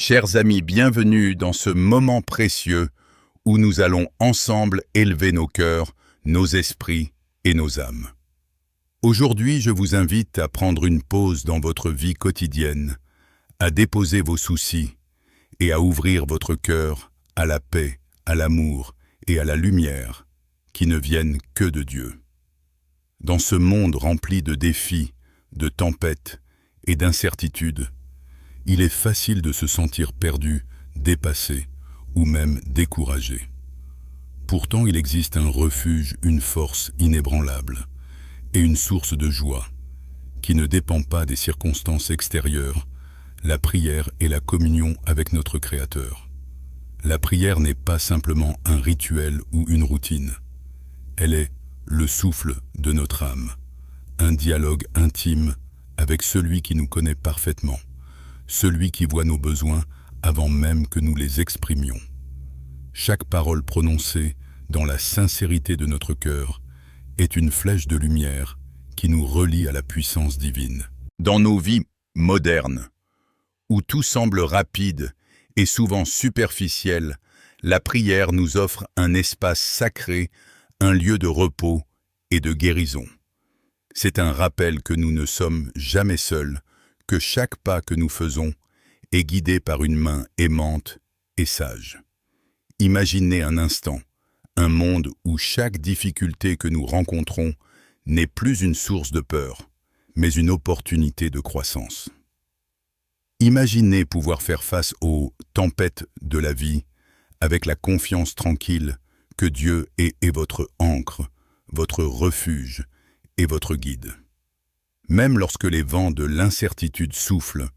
Chers amis, bienvenue dans ce moment précieux où nous allons ensemble élever nos cœurs, nos esprits et nos âmes. Aujourd'hui, je vous invite à prendre une pause dans votre vie quotidienne, à déposer vos soucis et à ouvrir votre cœur à la paix, à l'amour et à la lumière qui ne viennent que de Dieu. Dans ce monde rempli de défis, de tempêtes et d'incertitudes, il est facile de se sentir perdu, dépassé ou même découragé. Pourtant, il existe un refuge, une force inébranlable et une source de joie qui ne dépend pas des circonstances extérieures, la prière et la communion avec notre Créateur. La prière n'est pas simplement un rituel ou une routine. Elle est le souffle de notre âme, un dialogue intime avec celui qui nous connaît parfaitement, celui qui voit nos besoins avant même que nous les exprimions. Chaque parole prononcée dans la sincérité de notre cœur est une flèche de lumière qui nous relie à la puissance divine. Dans nos vies modernes, où tout semble rapide et souvent superficiel, la prière nous offre un espace sacré, un lieu de repos et de guérison. C'est un rappel que nous ne sommes jamais seuls, que chaque pas que nous faisons est guidé par une main aimante et sage. Imaginez un instant, un monde où chaque difficulté que nous rencontrons n'est plus une source de peur, mais une opportunité de croissance. Imaginez pouvoir faire face aux tempêtes de la vie avec la confiance tranquille que Dieu est votre ancre, votre refuge et votre guide. Même lorsque les vents de l'incertitude soufflent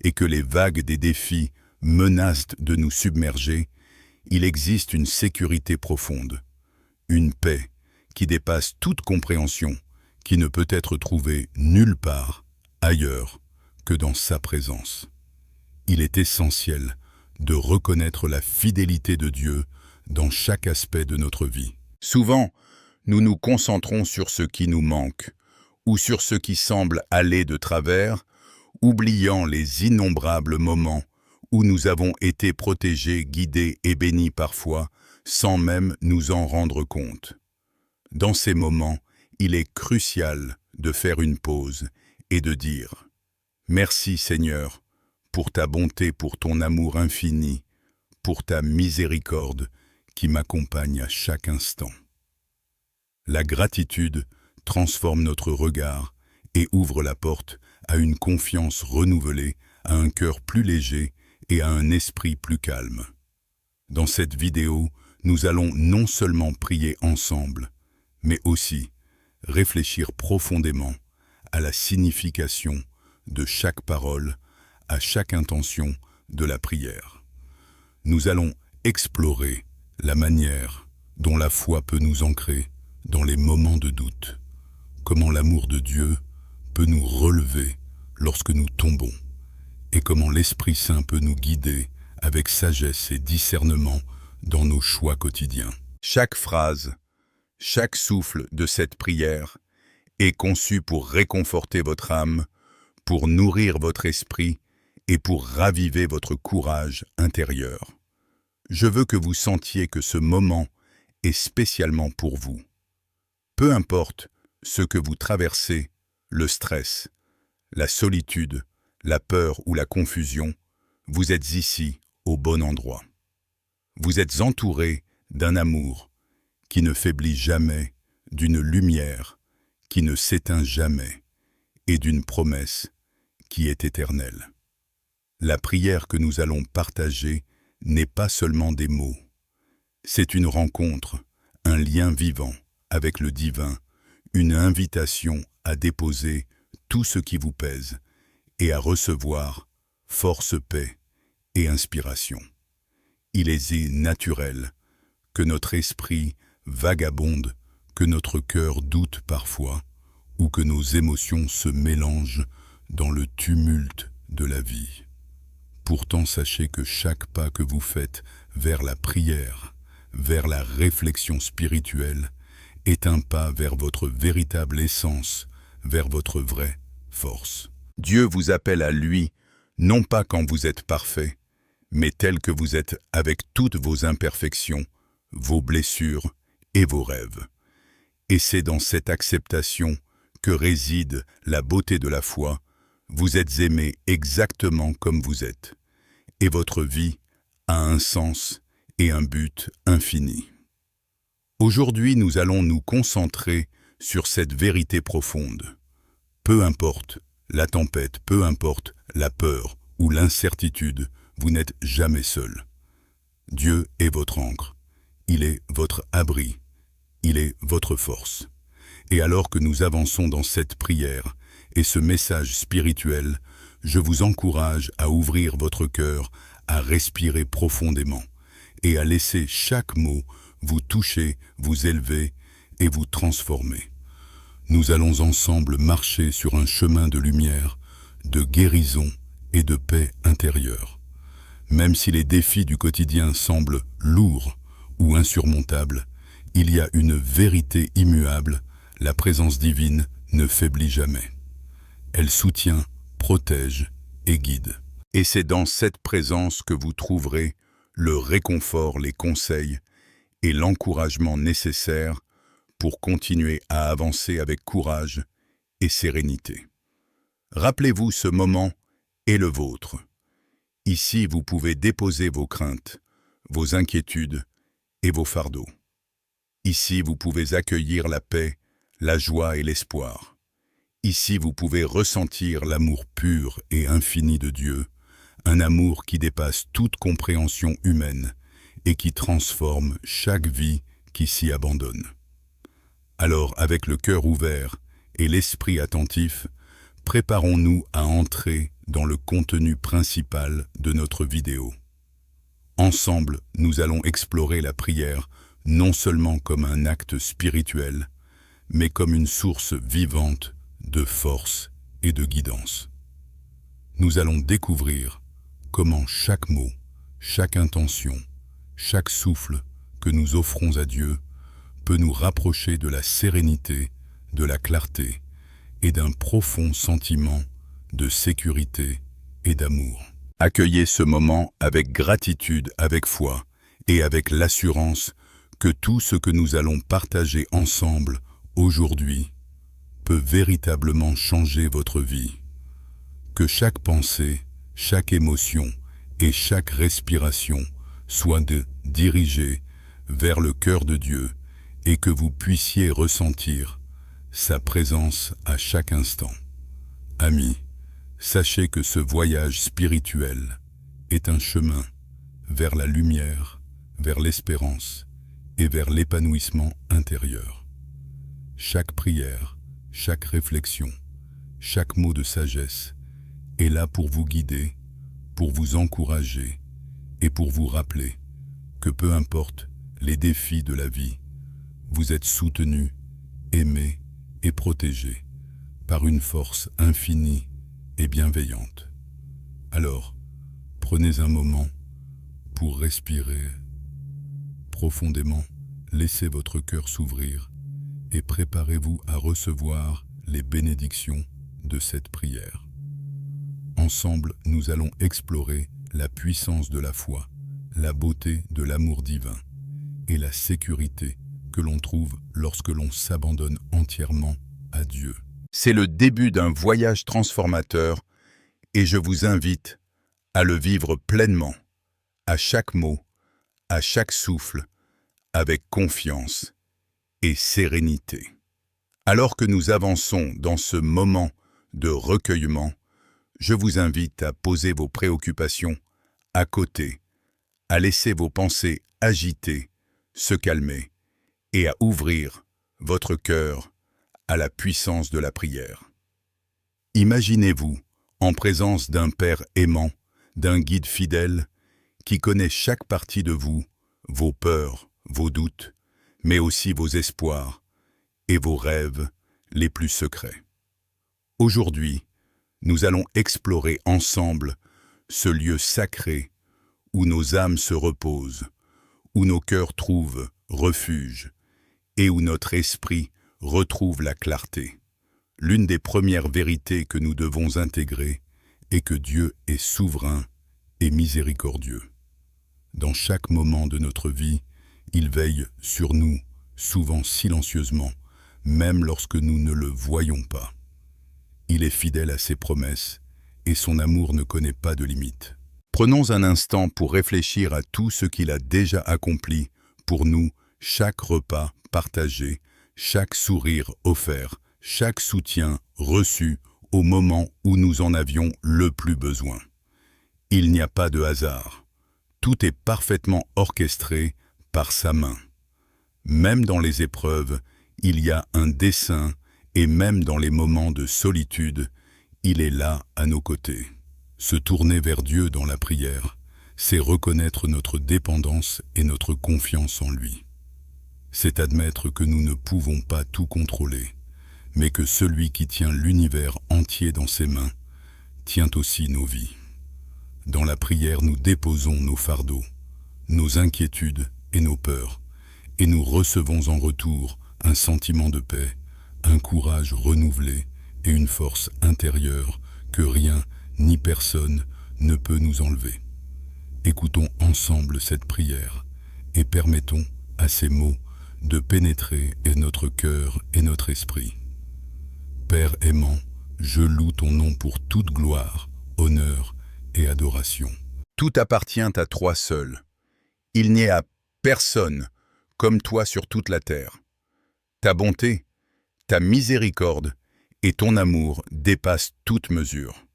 et que les vagues des défis menacent de nous submerger, il existe une sécurité profonde, une paix qui dépasse toute compréhension, qui ne peut être trouvée nulle part ailleurs que dans sa présence. Il est essentiel de reconnaître la fidélité de Dieu dans chaque aspect de notre vie. Souvent, nous nous concentrons sur ce qui nous manque, ou sur ce qui semble aller de travers, oubliant les innombrables moments où nous avons été protégés, guidés et bénis parfois, sans même nous en rendre compte. Dans ces moments, il est crucial de faire une pause et de dire « Merci Seigneur, pour ta bonté, pour ton amour infini, pour ta miséricorde qui m'accompagne à chaque instant. » La gratitude transforme notre regard et ouvre la porte à une confiance renouvelée, à un cœur plus léger et à un esprit plus calme. Dans cette vidéo, nous allons non seulement prier ensemble, mais aussi réfléchir profondément à la signification de chaque parole, à chaque intention de la prière. Nous allons explorer la manière dont la foi peut nous ancrer dans les moments de doute, comment l'amour de Dieu peut nous relever lorsque nous tombons, et comment l'Esprit Saint peut nous guider avec sagesse et discernement dans nos choix quotidiens. Chaque phrase, chaque souffle de cette prière est conçu pour réconforter votre âme, pour nourrir votre esprit et pour raviver votre courage intérieur. Je veux que vous sentiez que ce moment est spécialement pour vous. Peu importe ce que vous traversez, le stress, la solitude, la peur ou la confusion, vous êtes ici au bon endroit. Vous êtes entouré d'un amour qui ne faiblit jamais, d'une lumière qui ne s'éteint jamais et d'une promesse qui est éternelle. La prière que nous allons partager n'est pas seulement des mots. C'est une rencontre, un lien vivant avec le divin, une invitation à déposer tout ce qui vous pèse et à recevoir force, paix et inspiration. Il est naturel que notre esprit vagabonde, que notre cœur doute parfois, ou que nos émotions se mélangent dans le tumulte de la vie. Pourtant, sachez que chaque pas que vous faites vers la prière, vers la réflexion spirituelle, est un pas vers votre véritable essence, vers votre vraie force. Dieu vous appelle à lui, non pas quand vous êtes parfait, mais tel que vous êtes avec toutes vos imperfections, vos blessures et vos rêves. Et c'est dans cette acceptation que réside la beauté de la foi. Vous êtes aimé exactement comme vous êtes, et votre vie a un sens et un but infini. Aujourd'hui, nous allons nous concentrer sur cette vérité profonde. Peu importe la tempête, peu importe la peur ou l'incertitude, vous n'êtes jamais seul. Dieu est votre ancre, il est votre abri, il est votre force. Et alors que nous avançons dans cette prière et ce message spirituel, je vous encourage à ouvrir votre cœur, à respirer profondément et à laisser chaque mot vous toucher, vous élever et vous transformer. Nous allons ensemble marcher sur un chemin de lumière, de guérison et de paix intérieure. Même si les défis du quotidien semblent lourds ou insurmontables, il y a une vérité immuable, la présence divine ne faiblit jamais. Elle soutient, protège et guide. Et c'est dans cette présence que vous trouverez le réconfort, les conseils et l'encouragement nécessaires pour continuer à avancer avec courage et sérénité. Rappelez-vous, ce moment est le vôtre. Ici, vous pouvez déposer vos craintes, vos inquiétudes et vos fardeaux. Ici, vous pouvez accueillir la paix, la joie et l'espoir. Ici, vous pouvez ressentir l'amour pur et infini de Dieu, un amour qui dépasse toute compréhension humaine et qui transforme chaque vie qui s'y abandonne. Alors, avec le cœur ouvert et l'esprit attentif, préparons-nous à entrer dans le contenu principal de notre vidéo. Ensemble, nous allons explorer la prière non seulement comme un acte spirituel, mais comme une source vivante de force et de guidance. Nous allons découvrir comment chaque mot, chaque intention, chaque souffle que nous offrons à Dieu peut nous rapprocher de la sérénité, de la clarté et d'un profond sentiment de sécurité et d'amour. Accueillez ce moment avec gratitude, avec foi et avec l'assurance que tout ce que nous allons partager ensemble aujourd'hui peut véritablement changer votre vie. Que chaque pensée, chaque émotion et chaque respiration soient dirigées vers le cœur de Dieu et que vous puissiez ressentir sa présence à chaque instant. Amis, sachez que ce voyage spirituel est un chemin vers la lumière, vers l'espérance et vers l'épanouissement intérieur. Chaque prière, chaque réflexion, chaque mot de sagesse est là pour vous guider, pour vous encourager et pour vous rappeler que peu importe les défis de la vie, vous êtes soutenu, aimé et protégé par une force infinie et bienveillante. Alors, prenez un moment pour respirer profondément, laissez votre cœur s'ouvrir et préparez-vous à recevoir les bénédictions de cette prière. Ensemble, nous allons explorer la puissance de la foi, la beauté de l'amour divin et la sécurité que l'on trouve lorsque l'on s'abandonne entièrement à Dieu. C'est le début d'un voyage transformateur et je vous invite à le vivre pleinement, à chaque mot, à chaque souffle, avec confiance et sérénité. Alors que nous avançons dans ce moment de recueillement, je vous invite à poser vos préoccupations à côté, à laisser vos pensées agitées, se calmer et à ouvrir votre cœur à la puissance de la prière. Imaginez-vous en présence d'un Père aimant, d'un guide fidèle qui connaît chaque partie de vous, vos peurs, vos doutes, mais aussi vos espoirs et vos rêves les plus secrets. Aujourd'hui, nous allons explorer ensemble ce lieu sacré où nos âmes se reposent, où nos cœurs trouvent refuge et où notre esprit retrouve la clarté. L'une des premières vérités que nous devons intégrer est que Dieu est souverain et miséricordieux. Dans chaque moment de notre vie, il veille sur nous, souvent silencieusement, même lorsque nous ne le voyons pas. Il est fidèle à ses promesses et son amour ne connaît pas de limite. Prenons un instant pour réfléchir à tout ce qu'il a déjà accompli pour nous, chaque repas partagé, chaque sourire offert, chaque soutien reçu au moment où nous en avions le plus besoin. Il n'y a pas de hasard. Tout est parfaitement orchestré par sa main. Même dans les épreuves, il y a un dessein et même dans les moments de solitude, il est là à nos côtés. Se tourner vers Dieu dans la prière, c'est reconnaître notre dépendance et notre confiance en lui. C'est admettre que nous ne pouvons pas tout contrôler, mais que celui qui tient l'univers entier dans ses mains tient aussi nos vies. Dans la prière, nous déposons nos fardeaux, nos inquiétudes et nos peurs, et nous recevons en retour un sentiment de paix, un courage renouvelé et une force intérieure que rien ni personne ne peut nous enlever. Écoutons ensemble cette prière et permettons à ces mots de pénétrer notre cœur et notre esprit. Père aimant, je loue ton nom pour toute gloire, honneur et adoration. Tout appartient à toi seul. Il n'y a personne comme toi sur toute la terre. Ta bonté, ta miséricorde et ton amour dépassent toute mesure.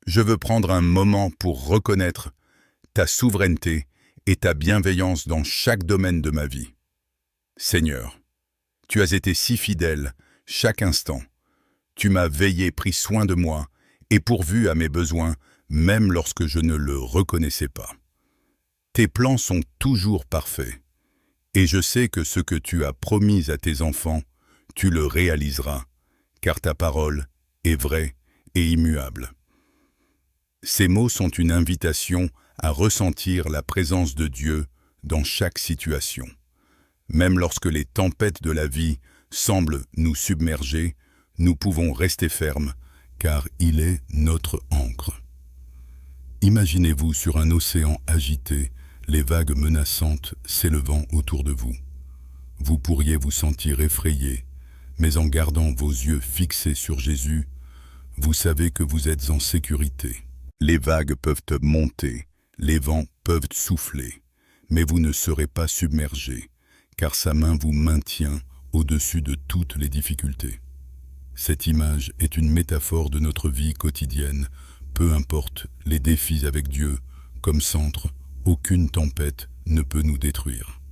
Je veux prendre un moment pour reconnaître ta souveraineté et ta bienveillance dans chaque domaine de ma vie. Seigneur, tu as été si fidèle chaque instant. Tu m'as veillé, pris soin de moi et pourvu à mes besoins, même lorsque je ne le reconnaissais pas. Tes plans sont toujours parfaits, et je sais que ce que tu as promis à tes enfants, tu le réaliseras, car ta parole est vraie et immuable. Ces mots sont une invitation à ressentir la présence de Dieu dans chaque situation. Même lorsque les tempêtes de la vie semblent nous submerger, nous pouvons rester fermes, car il est notre ancre. Imaginez-vous sur un océan agité, les vagues menaçantes s'élevant autour de vous. Vous pourriez vous sentir effrayé, mais en gardant vos yeux fixés sur Jésus, vous savez que vous êtes en sécurité. Les vagues peuvent monter, les vents peuvent souffler, mais vous ne serez pas submergés, car sa main vous maintient au-dessus de toutes les difficultés. Cette image est une métaphore de notre vie quotidienne, peu importe les défis avec Dieu, comme centre, aucune tempête ne peut nous détruire.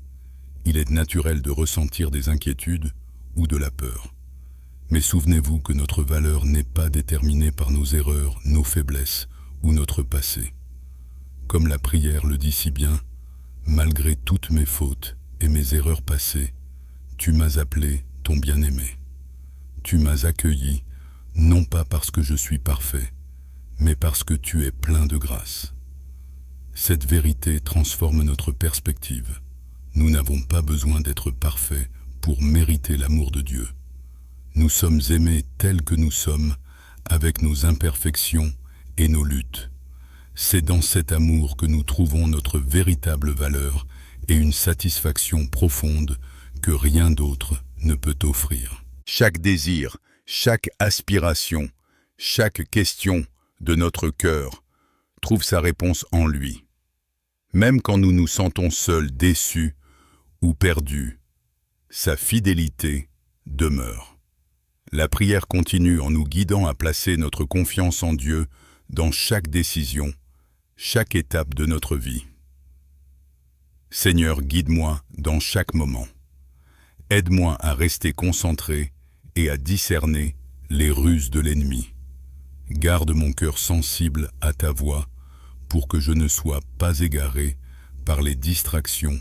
Il est naturel de ressentir des inquiétudes ou de la peur. Mais souvenez-vous que notre valeur n'est pas déterminée par nos erreurs, nos faiblesses ou notre passé. Comme la prière le dit si bien, « Malgré toutes mes fautes et mes erreurs passées, tu m'as appelé ton bien-aimé. Tu m'as accueilli, non pas parce que je suis parfait, mais parce que tu es plein de grâce. » Cette vérité transforme notre perspective. Nous n'avons pas besoin d'être parfaits pour mériter l'amour de Dieu. Nous sommes aimés tels que nous sommes, avec nos imperfections et nos luttes. C'est dans cet amour que nous trouvons notre véritable valeur et une satisfaction profonde que rien d'autre ne peut offrir. Chaque désir, chaque aspiration, chaque question de notre cœur trouve sa réponse en lui. Même quand nous nous sentons seuls, déçus ou perdus, sa fidélité demeure. La prière continue en nous guidant à placer notre confiance en Dieu dans chaque décision, chaque étape de notre vie. Seigneur, guide-moi dans chaque moment. Aide-moi à rester concentré et à discerner les ruses de l'ennemi. Garde mon cœur sensible à ta voix pour que je ne sois pas égaré par les distractions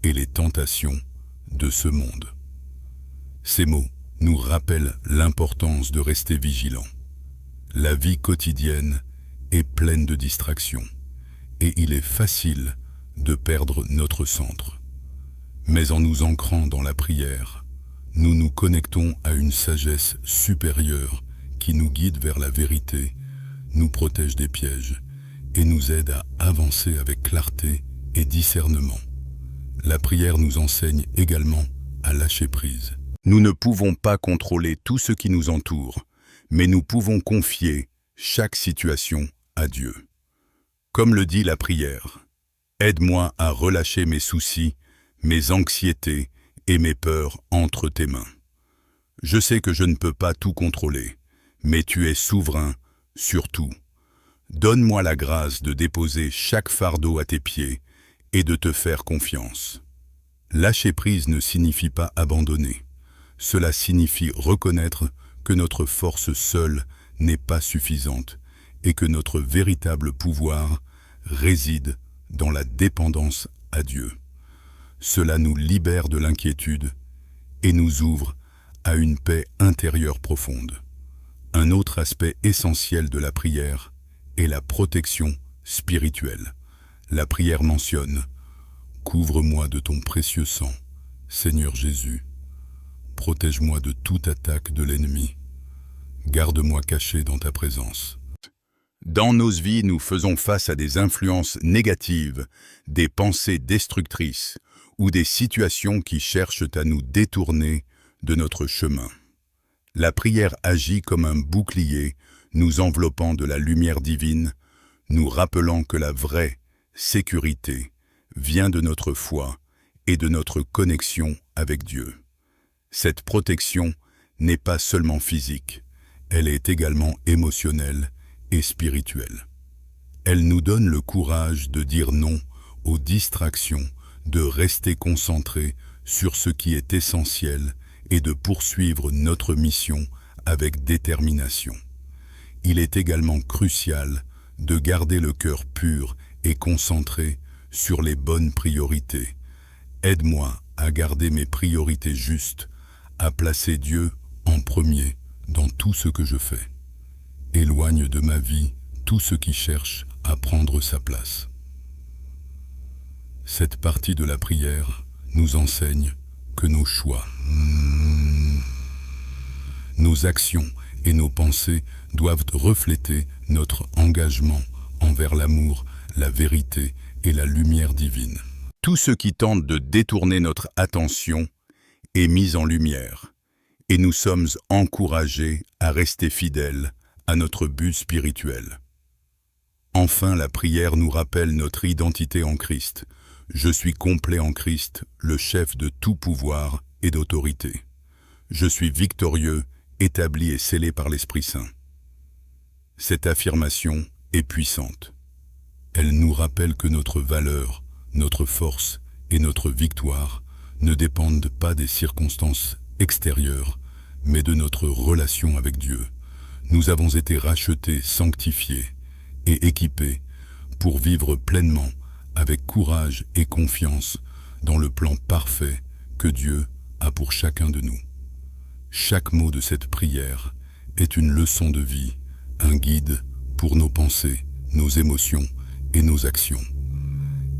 et les tentations de ce monde. Ces mots nous rappellent l'importance de rester vigilant. La vie quotidienne est pleine de distractions et il est facile de perdre notre centre. Mais en nous ancrant dans la prière, nous nous connectons à une sagesse supérieure qui nous guide vers la vérité, nous protège des pièges et nous aide à avancer avec clarté et discernement. La prière nous enseigne également à lâcher prise. Nous ne pouvons pas contrôler tout ce qui nous entoure, mais nous pouvons confier chaque situation à Dieu. Comme le dit la prière, « Aide-moi à relâcher mes soucis, mes anxiétés et mes peurs entre tes mains. Je sais que je ne peux pas tout contrôler, mais tu es souverain sur tout. Donne-moi la grâce de déposer chaque fardeau à tes pieds et de te faire confiance. » Lâcher prise ne signifie pas abandonner. Cela signifie reconnaître que notre force seule n'est pas suffisante et que notre véritable pouvoir réside dans la dépendance à Dieu. Cela nous libère de l'inquiétude et nous ouvre à une paix intérieure profonde. Un autre aspect essentiel de la prière est la protection spirituelle. La prière mentionne « Couvre-moi de ton précieux sang, Seigneur Jésus. Protège-moi de toute attaque de l'ennemi. Garde-moi caché dans ta présence. » Dans nos vies, nous faisons face à des influences négatives, des pensées destructrices ou des situations qui cherchent à nous détourner de notre chemin. La prière agit comme un bouclier, nous enveloppant de la lumière divine, nous rappelant que la vraie sécurité vient de notre foi et de notre connexion avec Dieu. Cette protection n'est pas seulement physique, elle est également émotionnelle et spirituelle. Elle nous donne le courage de dire non aux distractions, de rester concentrés sur ce qui est essentiel et de poursuivre notre mission avec détermination. Il est également crucial de garder le cœur pur et concentré sur les bonnes priorités. Aide-moi à garder mes priorités justes, à placer Dieu en premier dans tout ce que je fais. Éloigne de ma vie tout ce qui cherche à prendre sa place. Cette partie de la prière nous enseigne que nos choix, nos actions et nos pensées doivent refléter notre engagement envers l'amour, la vérité et la lumière divine. Tout ce qui tente de détourner notre attention est mis en lumière, et nous sommes encouragés à rester fidèles à notre but spirituel. Enfin, la prière nous rappelle notre identité en Christ. Je suis complet en Christ, le chef de tout pouvoir et d'autorité. Je suis victorieux, établi et scellé par l'Esprit Saint. Cette affirmation est puissante. Elle nous rappelle que notre valeur, notre force et notre victoire ne dépendent pas des circonstances extérieures, mais de notre relation avec Dieu. Nous avons été rachetés, sanctifiés et équipés pour vivre pleinement, avec courage et confiance, dans le plan parfait que Dieu a pour chacun de nous. Chaque mot de cette prière est une leçon de vie, un guide pour nos pensées, nos émotions et nos actions.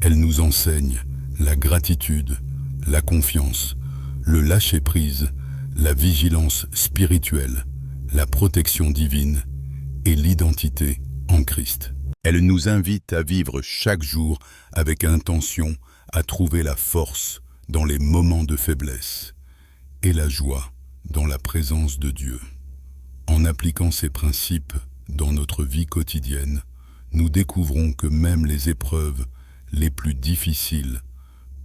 Elle nous enseigne la gratitude, la confiance, le lâcher-prise, la vigilance spirituelle, la protection divine et l'identité en Christ. Elle nous invite à vivre chaque jour avec intention, à trouver la force dans les moments de faiblesse et la joie dans la présence de Dieu. En appliquant ces principes dans notre vie quotidienne, nous découvrons que même les épreuves les plus difficiles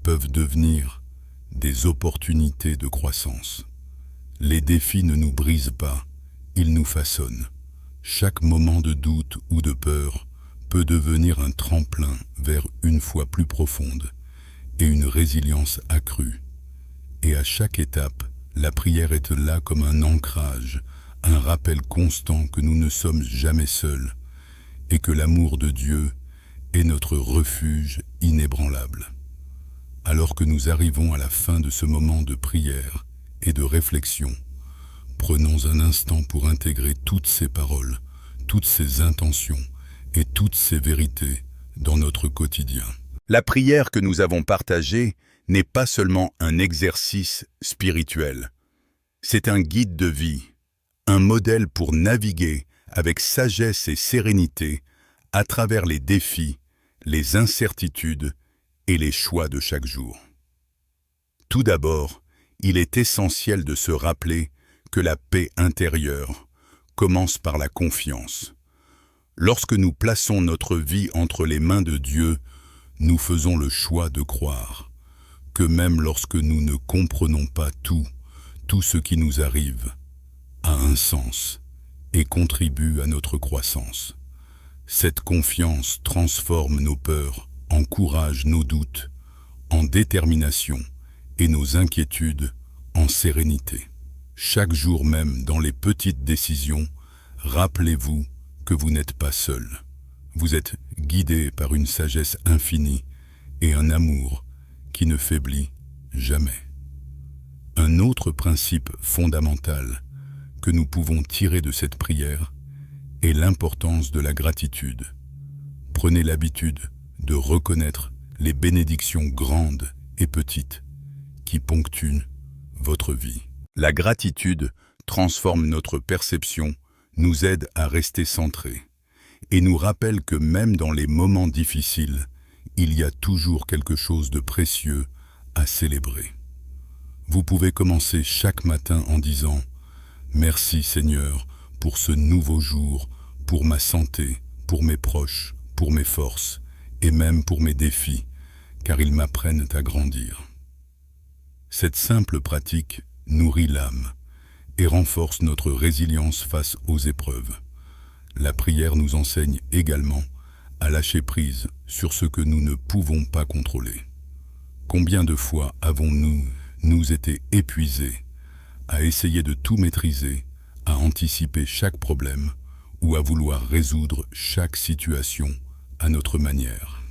peuvent devenir des opportunités de croissance. Les défis ne nous brisent pas, ils nous façonnent. Chaque moment de doute ou de peur peut devenir un tremplin vers une foi plus profonde et une résilience accrue. Et à chaque étape, la prière est là comme un ancrage, un rappel constant que nous ne sommes jamais seuls et que l'amour de Dieu est notre refuge inébranlable. Alors que nous arrivons à la fin de ce moment de prière et de réflexion, prenons un instant pour intégrer toutes ces paroles, toutes ces intentions et toutes ces vérités dans notre quotidien. La prière que nous avons partagée n'est pas seulement un exercice spirituel. C'est un guide de vie, un modèle pour naviguer avec sagesse et sérénité à travers les défis, les incertitudes et les choix de chaque jour. Tout d'abord, il est essentiel de se rappeler que la paix intérieure commence par la confiance. Lorsque nous plaçons notre vie entre les mains de Dieu, nous faisons le choix de croire que même lorsque nous ne comprenons pas tout ce qui nous arrive a un sens et contribue à notre croissance. Cette confiance transforme nos peurs, encourage nos doutes en détermination et nos inquiétudes en sérénité. Chaque jour même, dans les petites décisions, rappelez-vous que vous n'êtes pas seul. Vous êtes guidé par une sagesse infinie et un amour qui ne faiblit jamais. Un autre principe fondamental que nous pouvons tirer de cette prière est l'importance de la gratitude. Prenez l'habitude de reconnaître les bénédictions grandes et petites qui ponctuent votre vie. La gratitude transforme notre perception, nous aide à rester centrés et nous rappelle que même dans les moments difficiles, il y a toujours quelque chose de précieux à célébrer. Vous pouvez commencer chaque matin en disant « Merci Seigneur pour ce nouveau jour, pour ma santé, pour mes proches, pour mes forces et même pour mes défis, car ils m'apprennent à grandir. » Cette simple pratique nourrit l'âme et renforce notre résilience face aux épreuves. La prière nous enseigne également à lâcher prise sur ce que nous ne pouvons pas contrôler. Combien de fois avons-nous été épuisés à essayer de tout maîtriser, à anticiper chaque problème ou à vouloir résoudre chaque situation à notre manière?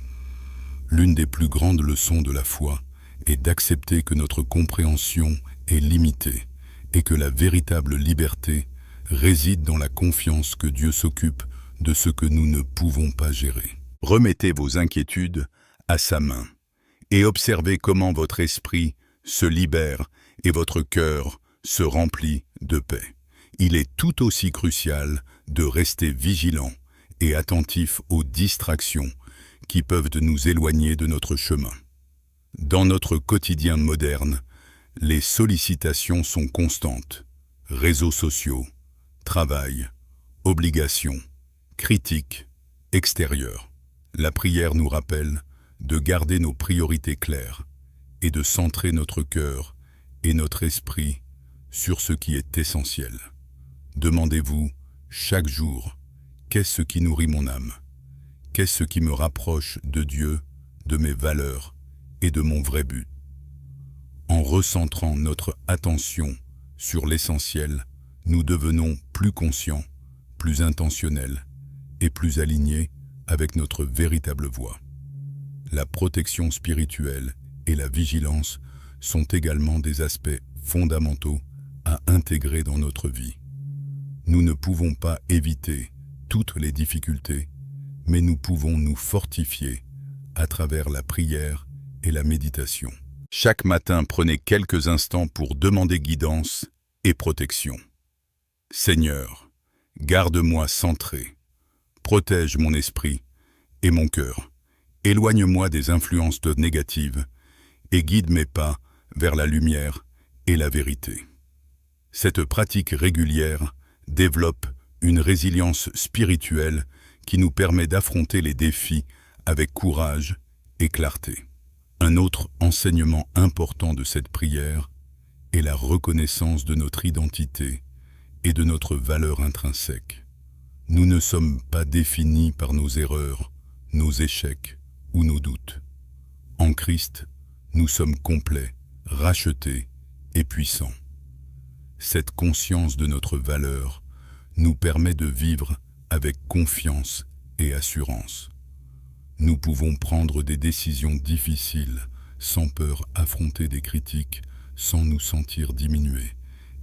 L'une des plus grandes leçons de la foi est d'accepter que notre compréhension est limitée et que la véritable liberté réside dans la confiance que Dieu s'occupe de ce que nous ne pouvons pas gérer. Remettez vos inquiétudes à sa main et observez comment votre esprit se libère et votre cœur se remplit de paix. Il est tout aussi crucial de rester vigilant et attentif aux distractions qui peuvent nous éloigner de notre chemin. Dans notre quotidien moderne, les sollicitations sont constantes. Réseaux sociaux, travail, obligations, critiques, extérieures. La prière nous rappelle de garder nos priorités claires et de centrer notre cœur et notre esprit sur ce qui est essentiel. Demandez-vous chaque jour, qu'est-ce qui nourrit mon âme? Qu'est-ce qui me rapproche de Dieu, de mes valeurs et de mon vrai but? En recentrant notre attention sur l'essentiel, nous devenons plus conscients, plus intentionnels et plus alignés avec notre véritable voie. La protection spirituelle et la vigilance sont également des aspects fondamentaux à intégrer dans notre vie. Nous ne pouvons pas éviter toutes les difficultés, mais nous pouvons nous fortifier à travers la prière et la méditation. Chaque matin, prenez quelques instants pour demander guidance et protection. Seigneur, garde-moi centré, protège mon esprit et mon cœur, éloigne-moi des influences négatives et guide mes pas vers la lumière et la vérité. Cette pratique régulière développe une résilience spirituelle qui nous permet d'affronter les défis avec courage et clarté. Un autre enseignement important de cette prière est la reconnaissance de notre identité et de notre valeur intrinsèque. Nous ne sommes pas définis par nos erreurs, nos échecs ou nos doutes. En Christ, nous sommes complets, rachetés et puissants. Cette conscience de notre valeur nous permet de vivre avec confiance et assurance. Nous pouvons prendre des décisions difficiles sans peur, affronter des critiques sans nous sentir diminués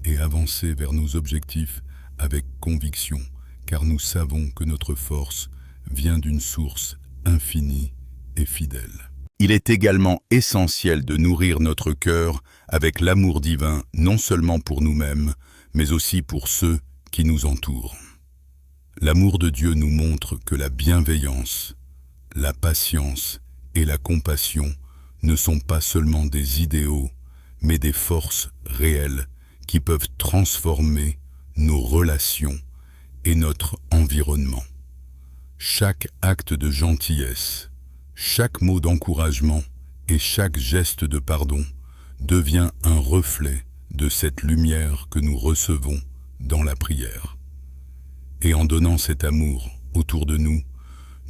et avancer vers nos objectifs avec conviction, car nous savons que notre force vient d'une source infinie et fidèle. Il est également essentiel de nourrir notre cœur avec l'amour divin, non seulement pour nous-mêmes, mais aussi pour ceux qui nous entourent. L'amour de Dieu nous montre que la bienveillance, la patience et la compassion ne sont pas seulement des idéaux, mais des forces réelles qui peuvent transformer nos relations et notre environnement. Chaque acte de gentillesse, chaque mot d'encouragement et chaque geste de pardon devient un reflet de cette lumière que nous recevons dans la prière. Et en donnant cet amour autour de nous,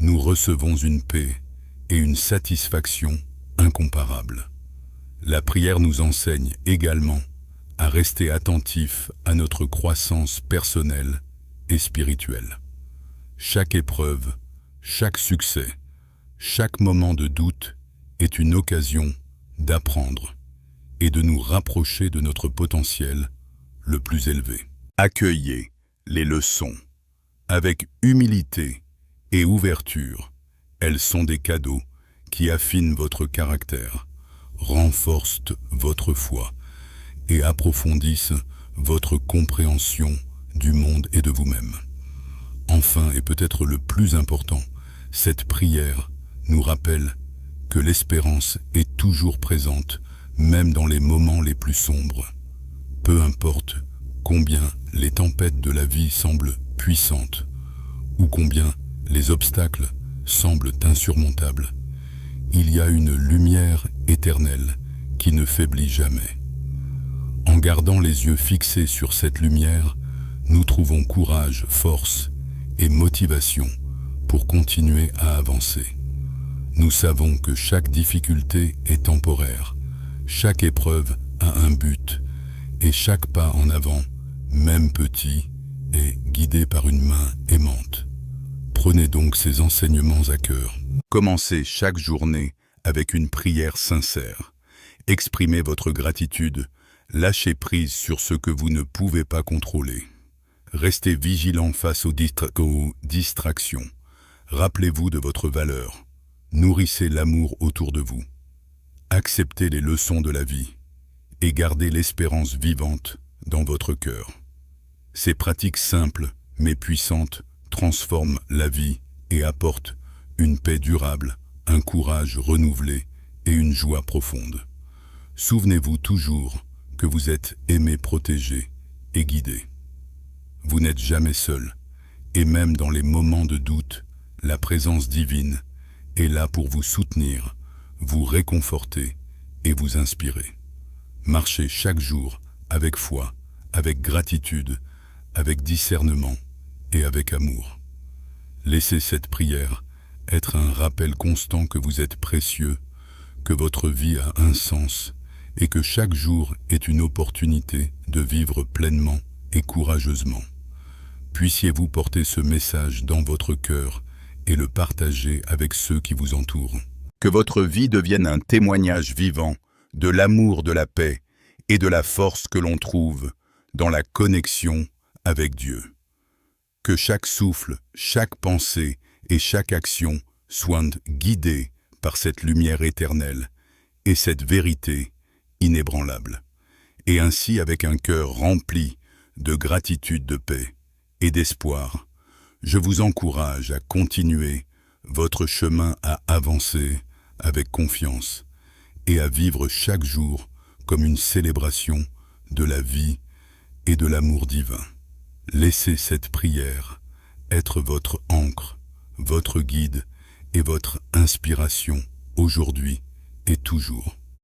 nous recevons une paix et une satisfaction incomparables. La prière nous enseigne également à rester attentifs à notre croissance personnelle et spirituelle. Chaque épreuve, chaque succès, chaque moment de doute est une occasion d'apprendre et de nous rapprocher de notre potentiel le plus élevé. Accueillez les leçons avec humilité et ouverture. Elles sont des cadeaux qui affinent votre caractère, renforcent votre foi et approfondissent votre compréhension du monde et de vous-même. Enfin, et peut-être le plus important, cette prière nous rappelle que l'espérance est toujours présente, même dans les moments les plus sombres. Peu importe combien les tempêtes de la vie semblent puissantes, ou combien les obstacles semblent insurmontables, il y a une lumière éternelle qui ne faiblit jamais. En gardant les yeux fixés sur cette lumière, nous trouvons courage, force et motivation pour continuer à avancer. Nous savons que chaque difficulté est temporaire, chaque épreuve a un but, et chaque pas en avant, même petit, est guidé par une main aimante. Prenez donc ces enseignements à cœur. Commencez chaque journée avec une prière sincère. Exprimez votre gratitude, lâchez prise sur ce que vous ne pouvez pas contrôler. Restez vigilant face aux distractions. Rappelez-vous de votre valeur. Nourrissez l'amour autour de vous. Acceptez les leçons de la vie et gardez l'espérance vivante dans votre cœur. Ces pratiques simples mais puissantes transforment la vie et apportent une paix durable, un courage renouvelé et une joie profonde. Souvenez-vous toujours que vous êtes aimé, protégé et guidé. Vous n'êtes jamais seul, et même dans les moments de doute, la présence divine est là pour vous soutenir, vous réconforter et vous inspirer. Marchez chaque jour avec foi, avec gratitude, avec discernement et avec amour. Laissez cette prière être un rappel constant que vous êtes précieux, que votre vie a un sens et que chaque jour est une opportunité de vivre pleinement et courageusement. Puissiez-vous porter ce message dans votre cœur et le partager avec ceux qui vous entourent. Que votre vie devienne un témoignage vivant de l'amour, de la paix et de la force que l'on trouve dans la connexion avec Dieu. Que chaque souffle, chaque pensée et chaque action soient guidés par cette lumière éternelle et cette vérité inébranlable. Et ainsi, avec un cœur rempli de gratitude, de paix et d'espoir, je vous encourage à continuer votre chemin, à avancer avec confiance et à vivre chaque jour comme une célébration de la vie et de l'amour divin. Laissez cette prière être votre ancre, votre guide et votre inspiration aujourd'hui et toujours.